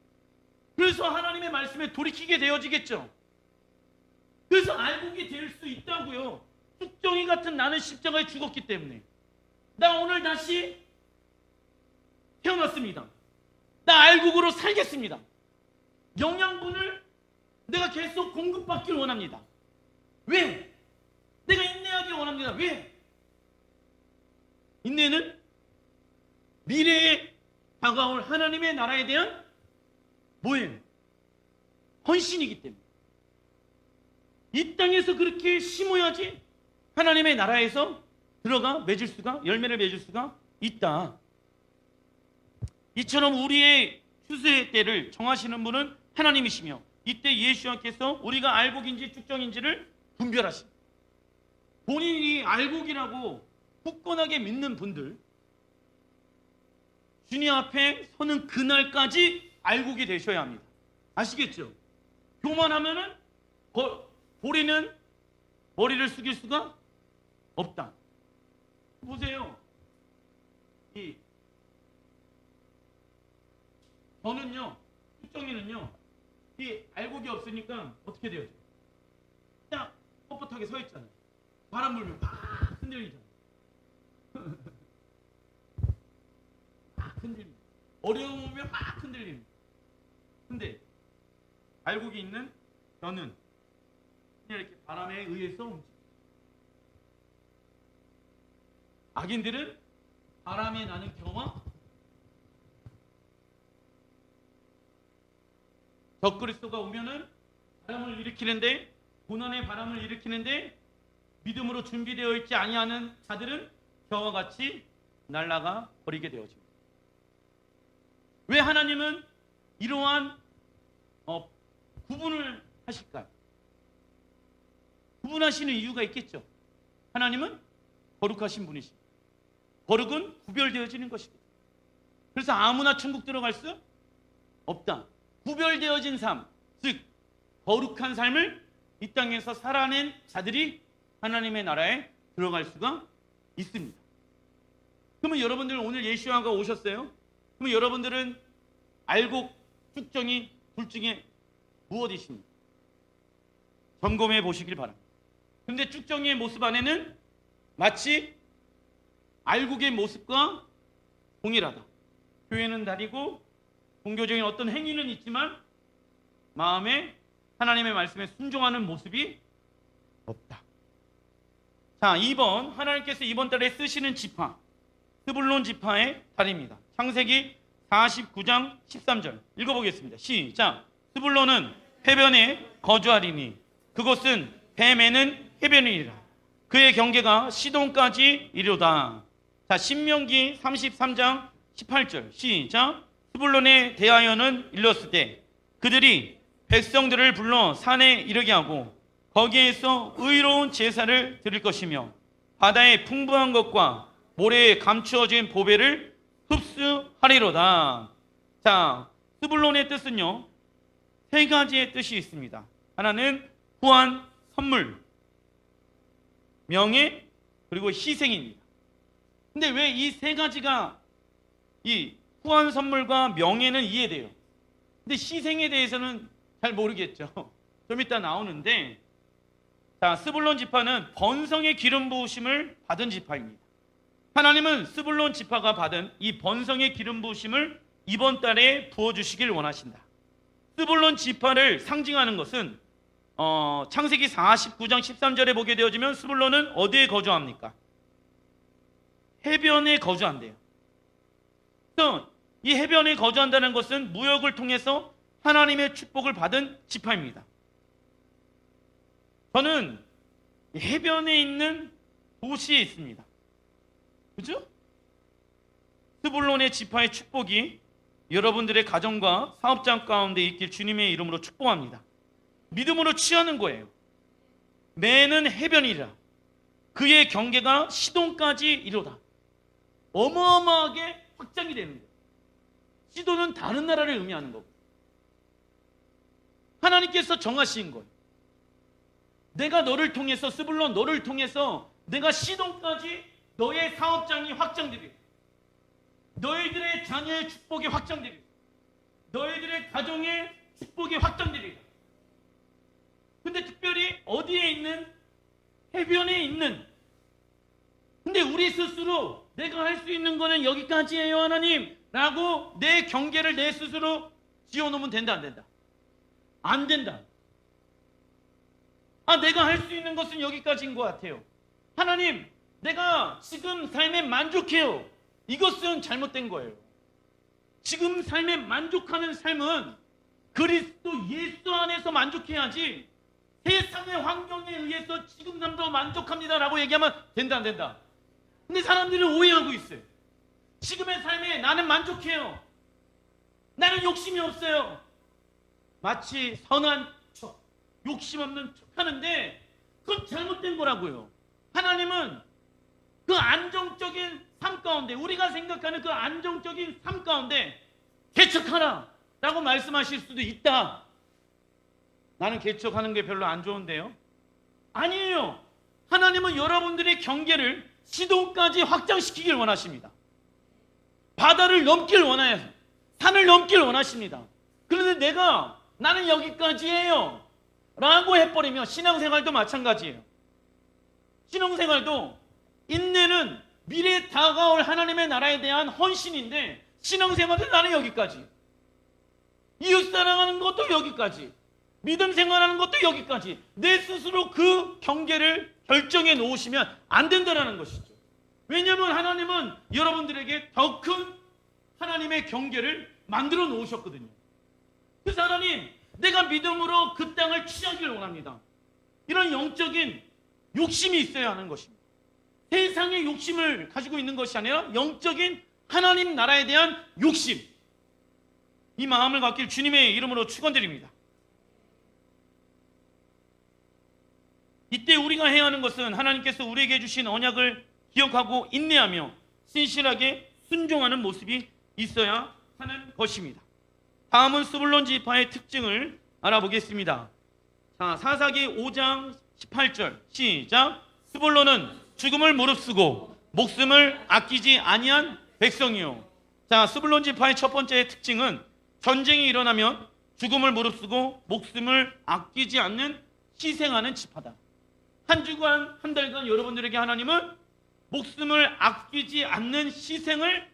그래서 하나님의 말씀에 돌이키게 되어지겠죠. 그래서 알곡이 될 수 있다고요. 축정이 같은 나는 십자가에 죽었기 때문에. 나 오늘 다시 태어났습니다. 나 알곡으로 살겠습니다. 영양분을 내가 계속 공급받길 원합니다. 왜? 내가 인내하길 원합니다. 왜? 인내는 미래에 다가올 하나님의 나라에 대한 뭐예요? 헌신이기 때문에. 이 땅에서 그렇게 심어야지 하나님의 나라에서 들어가 맺을 수가, 열매를 맺을 수가 있다. 이처럼 우리의 추수의 때를 정하시는 분은 하나님이시며 이때 예수님께서 우리가 알곡인지 쭉정인지를 분별하십니다. 본인이 알곡이라고 굳건하게 믿는 분들, 주님 앞에 서는 그날까지 알곡이 되셔야 합니다. 아시겠죠? 교만하면은 보리는 머리를 숙일 수가 없다. 보세요. 저는요, 축정이는요, 이 알곡이 없으니까 어떻게 돼요? 딱 뻣뻣하게 서 있잖아요. 바람 불면 막 흔들리잖아요. 막 흔들립니다. 어려움 오면 막 흔들립니다. 근데 알곡이 있는 저는 그냥 이렇게 바람에 의해서 움직여요. 악인들은 바람에 나는 겨와 적그리스도가 오면은 바람을 일으키는데, 고난의 바람을 일으키는데 믿음으로 준비되어 있지 아니하는 자들은 겨와 같이 날아가 버리게 되어집니다. 왜 하나님은 이러한 구분을 하실까요? 구분하시는 이유가 있겠죠. 하나님은 거룩하신 분이십니다. 거룩은 구별되어지는 것입니다. 그래서 아무나 천국 들어갈 수 없다. 구별되어진 삶, 즉 거룩한 삶을 이 땅에서 살아낸 자들이 하나님의 나라에 들어갈 수가 있습니다. 그러면 여러분들 오늘 예수와가 오셨어요? 그러면 여러분들은 알곡, 축정이 둘 중에 무엇이십니까? 점검해 보시길 바랍니다. 근데 쭉정이의 모습 안에는 마치 알곡의 모습과 동일하다. 교회는 다르고 종교적인 어떤 행위는 있지만 마음에 하나님의 말씀에 순종하는 모습이 없다. 자, 2번, 하나님께서 이번 달에 쓰시는 지파, 스불론 지파의 달입니다. 창세기 49장 13절 읽어보겠습니다. 시작. 스불론은 해변에 거주하리니 그곳은 뱀에는 해변이니라. 그의 경계가 시돈까지 이르다. 자, 신명기 33장 18절 시작. 스불론에 대하여는 일렀으되 그들이 백성들을 불러 산에 이르게 하고 거기에서 의로운 제사를 드릴 것이며 바다의 풍부한 것과 모래에 감추어진 보배를 흡수하리로다. 자, 스불론의 뜻은요, 세 가지의 뜻이 있습니다. 하나는 후한, 선물, 명예, 그리고 희생입니다. 근데 왜 이 세 가지가, 이 후한 선물과 명예는 이해돼요. 근데 희생에 대해서는 잘 모르겠죠. 좀 이따 나오는데, 자, 스불론 지파는 번성의 기름 부으심을 받은 지파입니다. 하나님은 스불론 지파가 받은 이 번성의 기름 부으심을 이번 달에 부어주시길 원하신다. 스불론 지파를 상징하는 것은 창세기 49장 13절에 보게 되어지면 스불론은 어디에 거주합니까? 해변에 거주한대요. 그래서 이 해변에 거주한다는 것은 무역을 통해서 하나님의 축복을 받은 지파입니다. 저는 해변에 있는 도시에 있습니다. 그죠? 스불론의 지파의 축복이 여러분들의 가정과 사업장 가운데 있길 주님의 이름으로 축복합니다. 믿음으로 취하는 거예요. 매는 해변이라 그의 경계가 시돈까지 이르다. 어마어마하게 확장이 되는 거예요. 시돈은 다른 나라를 의미하는 거고 하나님께서 정하신 거예요. 내가 너를 통해서, 스불론 너를 통해서 내가 시돈까지 너의 사업장이 확장되리라. 너희들의 자녀의 축복이 확장되리라. 너희들의 가정의 축복이 확장되리라. 근데 특별히 어디에 있는? 해변에 있는. 근데 우리 스스로 내가 할 수 있는 거는 여기까지예요 하나님 라고 내 경계를 내 스스로 지어놓으면 된다 안 된다? 안 된다. 내가 할 수 있는 것은 여기까지인 것 같아요. 하나님, 내가 지금 삶에 만족해요. 이것은 잘못된 거예요. 지금 삶에 만족하는 삶은 그리스도 예수 안에서 만족해야지 세상의 환경에 의해서 지금 삶도 만족합니다 라고 얘기하면 된다 안 된다? 근데 사람들은 오해하고 있어요. 지금의 삶에 나는 만족해요. 나는 욕심이 없어요. 마치 선한 척, 욕심 없는 척 하는데 그건 잘못된 거라고요. 하나님은 그 안정적인 삶 가운데, 우리가 생각하는 그 안정적인 삶 가운데 개척하라 라고 말씀하실 수도 있다. 나는 개척하는 게 별로 안 좋은데요. 아니에요. 하나님은 여러분들의 경계를 시돈까지 확장시키길 원하십니다. 바다를 넘길 원해요. 산을 넘길 원하십니다. 그런데 나는 여기까지예요 라고 해버리면 신앙생활도 마찬가지예요. 신앙생활도 인내는 미래에 다가올 하나님의 나라에 대한 헌신인데 신앙생활도 나는 여기까지, 이웃 사랑하는 것도 여기까지, 믿음 생활하는 것도 여기까지, 내 스스로 그 경계를 결정해 놓으시면 안 된다는 것이죠. 왜냐하면 하나님은 여러분들에게 더 큰 하나님의 경계를 만들어 놓으셨거든요. 그래서 하나님, 내가 믿음으로 그 땅을 취하기를 원합니다. 이런 영적인 욕심이 있어야 하는 것입니다. 세상의 욕심을 가지고 있는 것이 아니라 영적인 하나님 나라에 대한 욕심, 이 마음을 갖길 주님의 이름으로 축원드립니다. 이때 우리가 해야 하는 것은 하나님께서 우리에게 주신 언약을 기억하고 인내하며 신실하게 순종하는 모습이 있어야 하는 것입니다. 다음은 스불론 지파의 특징을 알아보겠습니다. 자, 사사기 5장 18절 시작. 스불론은 죽음을 무릅쓰고 목숨을 아끼지 아니한 백성이요. 자, 스불론 지파의 첫 번째 특징은 전쟁이 일어나면 죽음을 무릅쓰고 목숨을 아끼지 않는 희생하는 지파다. 한 주간, 한 달간 여러분들에게 하나님은 목숨을 아끼지 않는 희생을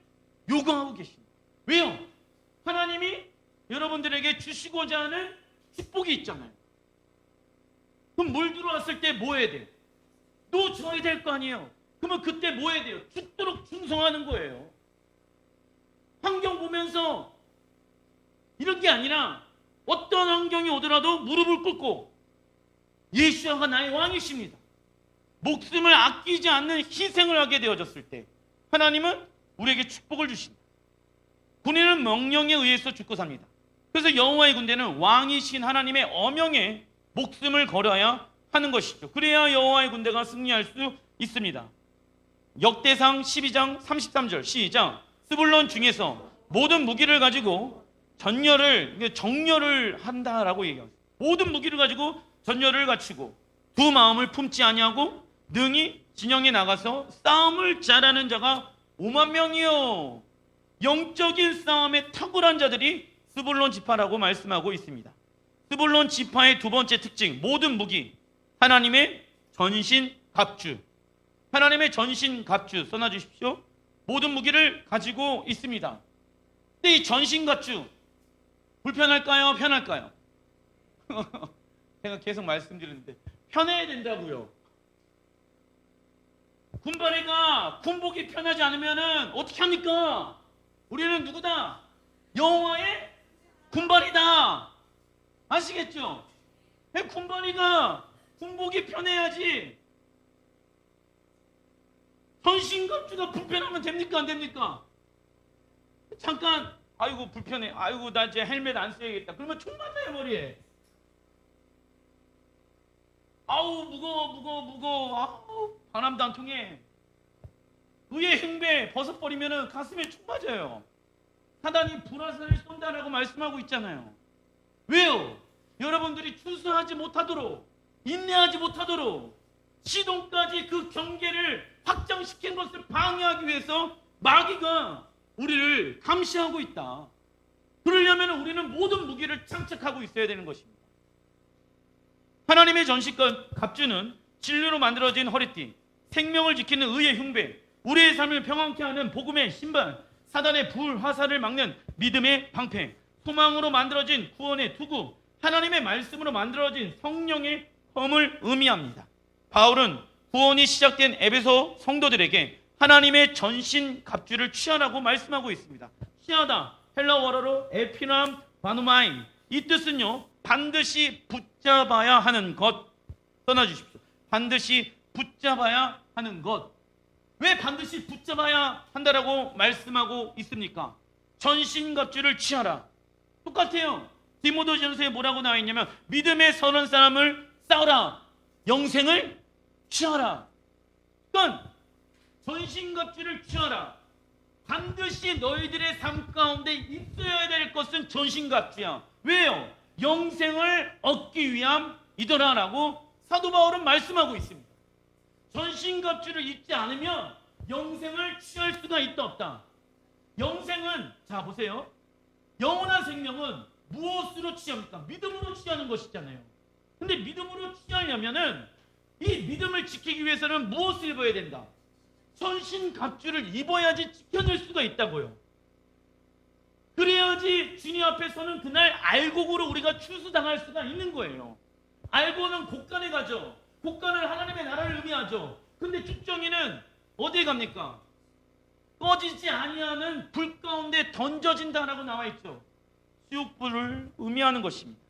요구하고 계십니다. 왜요? 하나님이 여러분들에게 주시고자 하는 축복이 있잖아요. 그럼 물 들어왔을 때 뭐 해야 돼요? 놓줘야 될 거 아니에요. 그러면 그때 뭐 해야 돼요? 죽도록 충성하는 거예요. 환경 보면서 이런 게 아니라 어떤 환경이 오더라도 무릎을 꿇고 예수가 나의 왕이십니다. 목숨을 아끼지 않는 희생을 하게 되어졌을 때 하나님은 우리에게 축복을 주십니다. 군인은 명령에 의해서 죽고 삽니다. 그래서 여호와의 군대는 왕이신 하나님의 어명에 목숨을 걸어야 하는 것이죠. 그래야 여호와의 군대가 승리할 수 있습니다. 역대상 12장 33절 시작. 스불론 중에서 모든 무기를 가지고 정렬을 한다라고 얘기합니다. 모든 무기를 가지고 전열을 갖추고 두 마음을 품지 아니하고 능히 진영에 나가서 싸움을 잘하는 자가 5만 명이요. 영적인 싸움에 탁월한 자들이 스불론 지파라고 말씀하고 있습니다. 스불론 지파의 두 번째 특징, 모든 무기, 하나님의 전신 갑주. 하나님의 전신 갑주 써놔주십시오. 모든 무기를 가지고 있습니다. 근데 이 전신 갑주 불편할까요? 편할까요? 제가 계속 말씀드리는데 편해야 된다고요. 군바리가 군복이 편하지 않으면 어떻게 합니까? 우리는 누구다? 여호와의 군바리다. 아시겠죠? 군바리가 군복이 편해야지. 전신갑주가 불편하면 됩니까? 안 됩니까? 잠깐 아이고 불편해. 아이고 나 이제 헬멧 안 써야겠다. 그러면 총 맞아요 머리에. 아우 무거워. 아우 바람도 안 통해. 의의 흉배 벗어버리면은 가슴에 총 맞아요. 사단이 불화살을 쏜다라고 말씀하고 있잖아요. 왜요? 여러분들이 추수하지 못하도록, 인내하지 못하도록 시동까지 그 경계를 확장시킨 것을 방해하기 위해서 마귀가 우리를 감시하고 있다. 그러려면 우리는 모든 무기를 장착하고 있어야 되는 것입니다. 하나님의 전신과 갑주는 진리로 만들어진 허리띠, 생명을 지키는 의의 흉배, 우리의 삶을 평안케 하는 복음의 신발, 사단의 불화살을 막는 믿음의 방패, 소망으로 만들어진 구원의 투구, 하나님의 말씀으로 만들어진 성령의 검을 의미합니다. 바울은 구원이 시작된 에베소 성도들에게 하나님의 전신 갑주를 취하라고 말씀하고 있습니다. 취하다, 헬라어로 에피남 바누마이, 이 뜻은요 반드시 붙잡아야 하는 것. 써놔주십시오. 반드시 붙잡아야 하는 것. 왜 반드시 붙잡아야 한다라고 말씀하고 있습니까? 전신갑주를 취하라. 똑같아요. 디모데전서에 뭐라고 나와 있냐면 믿음의 선한 사람을 싸우라. 영생을 취하라. 그러니까 전신갑주를 취하라. 반드시 너희들의 삶 가운데 있어야 될 것은 전신갑주야. 왜요? 영생을 얻기 위함이더라라고 사도 바울은 말씀하고 있습니다. 전신갑주를 입지 않으면 영생을 취할 수가 있다 없다. 영생은 자 보세요. 영원한 생명은 무엇으로 취합니까? 믿음으로 취하는 것이잖아요. 근데 믿음으로 취하려면은 이 믿음을 지키기 위해서는 무엇을 입어야 된다? 전신갑주를 입어야지 지켜낼 수가 있다고요. 그래야지 주님 앞에서는 그날 알곡으로 우리가 추수당할 수가 있는 거예요. 알곡은 곳간에 가죠. 곳간은 하나님의 나라를 의미하죠. 근데 쭉정이는 어디에 갑니까? 꺼지지 아니하는 불 가운데 던져진다라고 나와 있죠. 수육불을 의미하는 것입니다.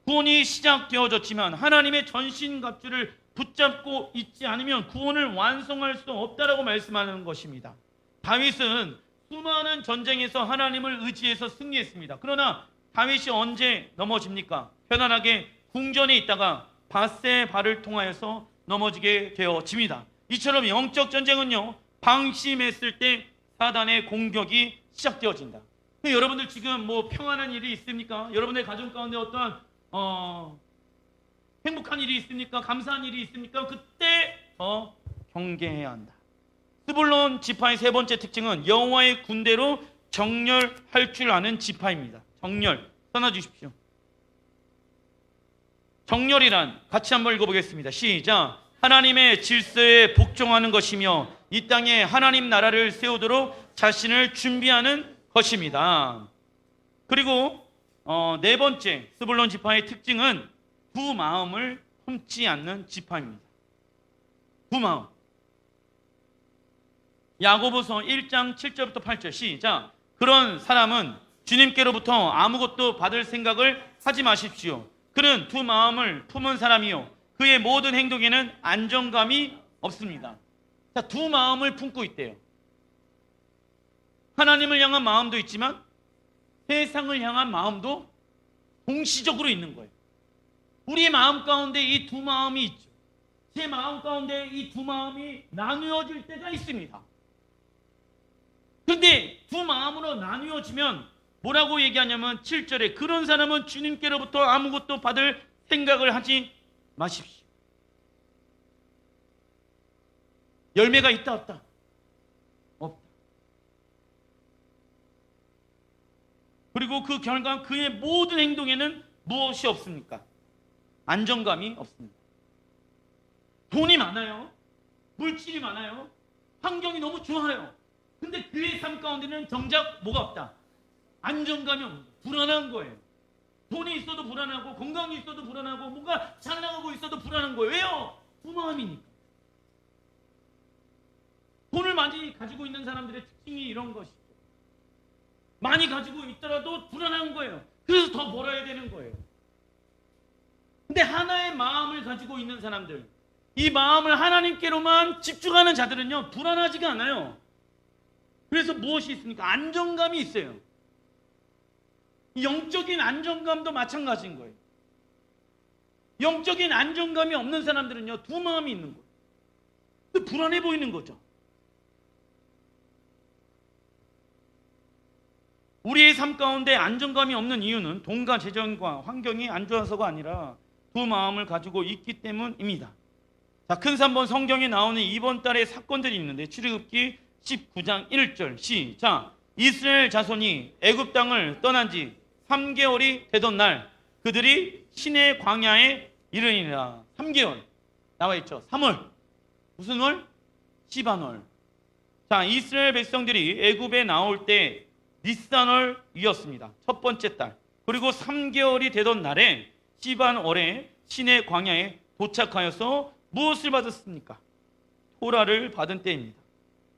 구원이 시작되어졌지만 하나님의 전신갑주를 붙잡고 있지 않으면 구원을 완성할 수 없다라고 말씀하는 것입니다. 다윗은 수많은 전쟁에서 하나님을 의지해서 승리했습니다. 그러나 다윗이 언제 넘어집니까? 편안하게 궁전에 있다가 밧세의 발을 통하여서 넘어지게 되어집니다. 이처럼 영적 전쟁은요, 방심했을 때 사단의 공격이 시작되어진다. 여러분들 지금 뭐 평안한 일이 있습니까? 여러분의 가정 가운데 어떠한 행복한 일이 있습니까? 감사한 일이 있습니까? 그때 더 경계해야 한다. 스불론 지파의 세 번째 특징은 여호와의 군대로 정렬할 줄 아는 지파입니다. 정렬 써놔주십시오. 정렬이란 같이 한번 읽어보겠습니다. 시작. 하나님의 질서에 복종하는 것이며 이 땅에 하나님 나라를 세우도록 자신을 준비하는 것입니다. 그리고 네 번째 스불론 지파의 특징은 두 마음을 품지 않는 지파입니다. 두 마음. 야고보서 1장 7절부터 8절 시작. 그런 사람은 주님께로부터 아무것도 받을 생각을 하지 마십시오. 그는 두 마음을 품은 사람이요 그의 모든 행동에는 안정감이 없습니다. 자, 두 마음을 품고 있대요. 하나님을 향한 마음도 있지만 세상을 향한 마음도 동시적으로 있는 거예요. 우리의 마음 가운데 이 두 마음이 있죠. 제 마음 가운데 이 두 마음이 나누어질 때가 있습니다. 그런데 두 마음으로 나누어지면 뭐라고 얘기하냐면 7절에 그런 사람은 주님께로부터 아무것도 받을 생각을 하지 마십시오. 열매가 있다 없다? 없다. 그리고 그 결과 그의 모든 행동에는 무엇이 없습니까? 안정감이 없습니다. 돈이 많아요. 물질이 많아요. 환경이 너무 좋아요. 근데 그의 삶 가운데는 정작 뭐가 없다? 안정감이 없는 거예요. 불안한 거예요. 돈이 있어도 불안하고 건강이 있어도 불안하고 뭔가 잘 나가고 있어도 불안한 거예요. 왜요? 두 마음이니까. 돈을 많이 가지고 있는 사람들의 특징이 이런 것이죠. 많이 가지고 있더라도 불안한 거예요. 그래서 더 벌어야 되는 거예요. 근데 하나의 마음을 가지고 있는 사람들, 이 마음을 하나님께로만 집중하는 자들은요 불안하지가 않아요. 그래서 무엇이 있습니까? 안정감이 있어요. 영적인 안정감도 마찬가지인 거예요. 영적인 안정감이 없는 사람들은요 두 마음이 있는 거예요. 불안해 보이는 거죠. 우리의 삶 가운데 안정감이 없는 이유는 돈과 재정과 환경이 안 좋아서가 아니라 두 마음을 가지고 있기 때문입니다. 자, 큰 3번 성경에 나오는 이번 달의 사건들이 있는데 출애굽기 19장 1절 시작. 이스라엘 자손이 애굽 땅을 떠난 지 3개월이 되던 날 그들이 시내 광야에 이르니라. 3개월 나와 있죠. 3월 무슨 월? 시반월. 자, 이스라엘 백성들이 애굽에 나올 때 니산월이었습니다. 첫 번째 달. 그리고 3개월이 되던 날에 시반월에 시내 광야에 도착하여서 무엇을 받았습니까? 토라를 받은 때입니다.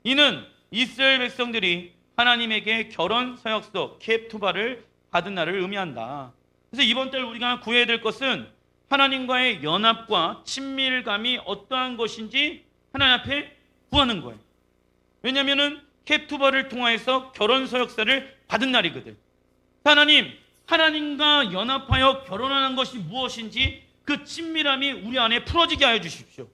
이는 이스라엘 백성들이 하나님에게 결혼 서약서 캡투바를 받은 날을 의미한다. 그래서 이번 달 우리가 구해야 될 것은 하나님과의 연합과 친밀감이 어떠한 것인지 하나님 앞에 구하는 거예요. 왜냐하면 캡투바를 통하여서 결혼 서약서를 받은 날이거든. 하나님과 연합하여 결혼하는 것이 무엇인지 그 친밀함이 우리 안에 풀어지게 하여 주십시오.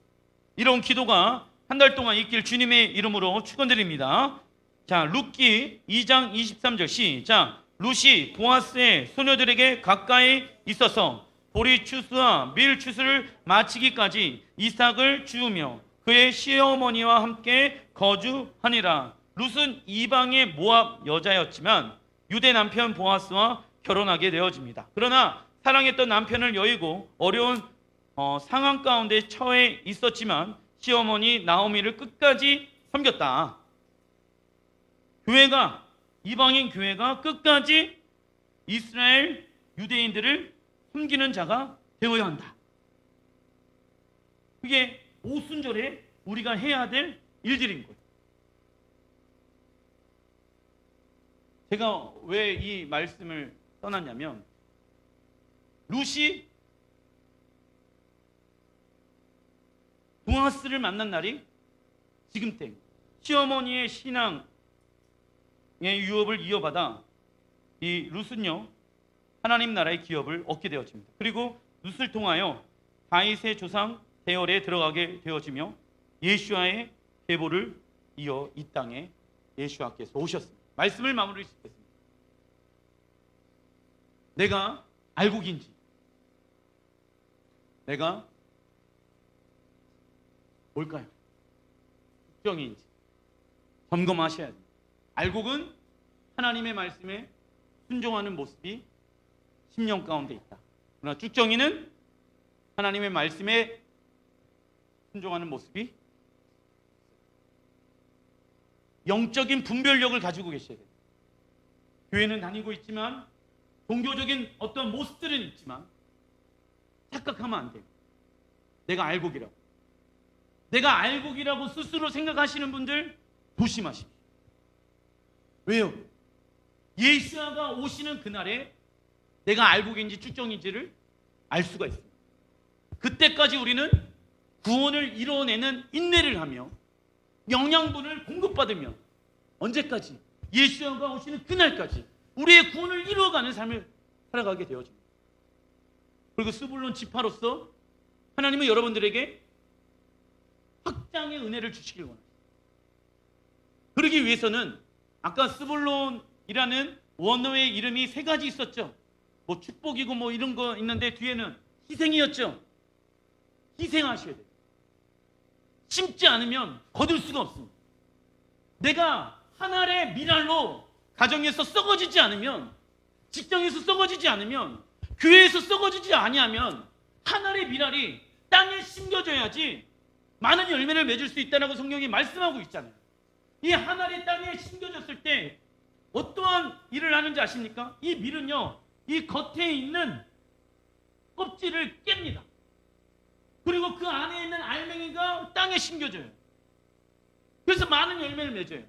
이런 기도가 한 달 동안 있길 주님의 이름으로 축원드립니다. 자, 룻기 2장 23절 시작. 룻이 보아스의 소녀들에게 가까이 있어서 보리 추수와 밀 추수를 마치기까지 이삭을 주우며 그의 시어머니와 함께 거주하니라. 룻은 이방의 모압 여자였지만 유대 남편 보아스와 결혼하게 되어집니다. 그러나 사랑했던 남편을 여의고 어려운 상황 가운데 처해 있었지만 시어머니 나오미를 끝까지 섬겼다. 이방인 교회가 끝까지 이스라엘 유대인들을 섬기는 자가 되어야 한다. 그게 오순절에 우리가 해야 될 일들인 거예요. 제가 왜 이 말씀을 떠났냐면 룻이 보아스를 만난 날이 지금 때 시어머니의 신앙의 유업을 이어받아 이 룻은요 하나님 나라의 기업을 얻게 되어집니다. 그리고 룻을 통하여 다윗의 조상 대열에 들어가게 되어지며 예수와의 계보를 이어 이 땅에 예수와께서 오셨습니다. 말씀을 마무리 짓겠습니다. 내가 알곡인지 내가 뭘까요? 국정인지 점검하셔야 됩니다. 알곡은 하나님의 말씀에 순종하는 모습이 심령 가운데 있다. 그러나 쭉정이는 하나님의 말씀에 순종하는 모습이 영적인 분별력을 가지고 계셔야 돼요. 교회는 다니고 있지만 종교적인 어떤 모습들은 있지만 착각하면 안 돼요. 내가 알곡이라고. 내가 알곡이라고 스스로 생각하시는 분들 조심하십시오. 왜요? 예수가 오시는 그날에 내가 알곡인지 쭉정인지를 알 수가 있습니다. 그때까지 우리는 구원을 이뤄내는 인내를 하며 영양분을 공급받으며 언제까지? 예수가 오시는 그날까지 우리의 구원을 이루어가는 삶을 살아가게 되어집니다. 그리고 스불론 지파로서 하나님은 여러분들에게 확장의 은혜를 주시길 원합니다. 그러기 위해서는 아까 스불론이라는 원어의 이름이 세 가지 있었죠. 뭐 축복이고 뭐 이런 거 있는데 뒤에는 희생이었죠. 희생하셔야 돼요. 심지 않으면 거둘 수가 없습니다. 내가 한 알의 밀알로 가정에서 썩어지지 않으면, 직장에서 썩어지지 않으면, 교회에서 썩어지지 아니하면 한 알의 밀알이 땅에 심겨져야지 많은 열매를 맺을 수 있다고 성경이 말씀하고 있잖아요. 이 한 알이 땅에 심겨졌을 때 어떠한 일을 하는지 아십니까? 이 밀은요, 이 겉에 있는 껍질을 깹니다. 그리고 그 안에 있는 알맹이가 땅에 심겨져요. 그래서 많은 열매를 맺어요.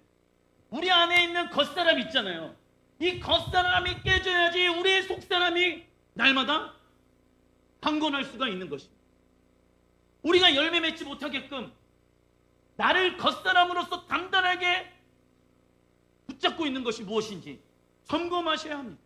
우리 안에 있는 겉사람 있잖아요. 이 겉사람이 깨져야지 우리의 속사람이 날마다 강건할 수가 있는 것입니다. 우리가 열매 맺지 못하게끔 나를 겉사람으로서 단단하게 붙잡고 있는 것이 무엇인지 점검하셔야 합니다.